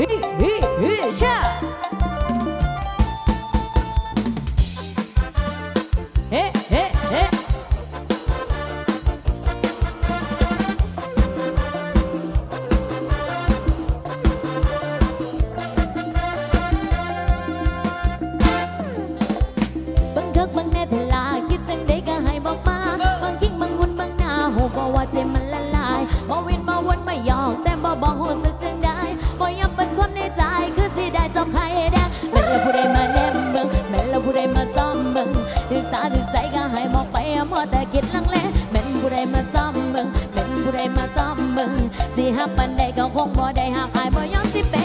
ฮิชาเฮ้เฮ้เฮ้บังเกิกบังแน่เทลาคิดจังได้ก็ให้บอกมาบางกิ้งบางหุ่นบางหน้าหูบอกว่าใจมันละลายบ่วินบ่วนไม่หยอกแต่บ่บอกหูสึกจังได้บ่ยอมเปิดความในใจคือสิได้เจ้าใครแดงแม่นละผู้ใดมาแนมเบิ่งแม่นละผู้ใดมาซ้อมเบิ่งถึงตาถึงใจก็ให้มองไปมัวแต่คิดลังเลแม่นผู้ใดมาซ้อมเบิ่งแม่นผู้ใดมาซ้อมเบิ่งสิหักปานใดก็คงบ่ได้หักอายบ่ยอมสิเป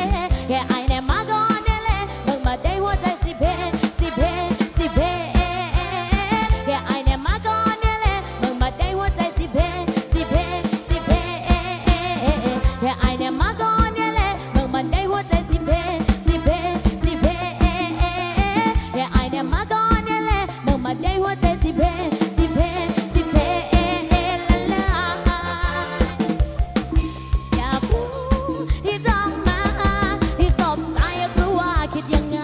แค่อายแน่มาก่อนแน่แลเบิ่งมาได้หัวใจสิเพสิเพสิเพแค่อายแน่มาก่อนแน่แลเบิ่งมาได้หัวใจสิเพสิเพสิเพแค่อายแน่มาก่อนแน่แลเบิ่งมาได้หัวใจสิเพสิเพสิเพแค่อายแน่มาก่อนแน่แลเบิ่งมาได้หัวใจสิเพสิเพสิเพละละอยากรู้ที่จ้องมาที่สบตาอยากรู้ว่าคิดยังไง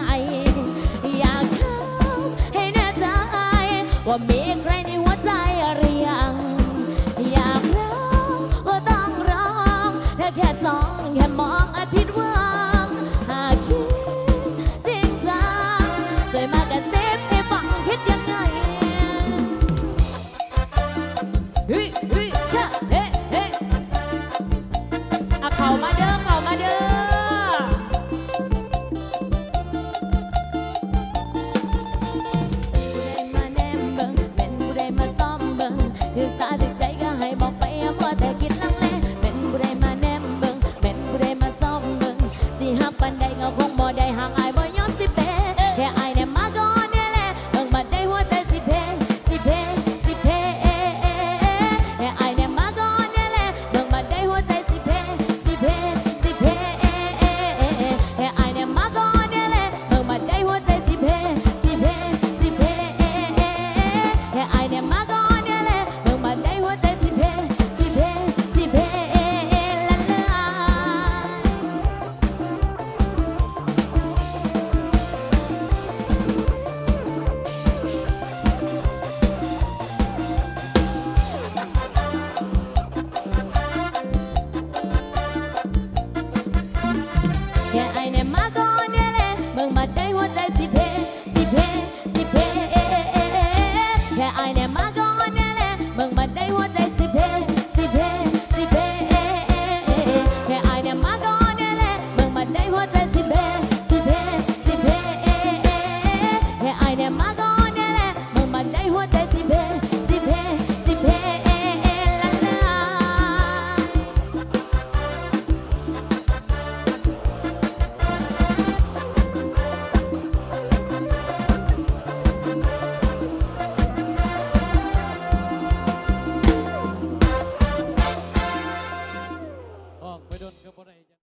อยากถามให้แน่ใจว่ามีใครในหัวใจหรือยังอยากร้องก็ต้องร้องถ้าแค่จ้องแค่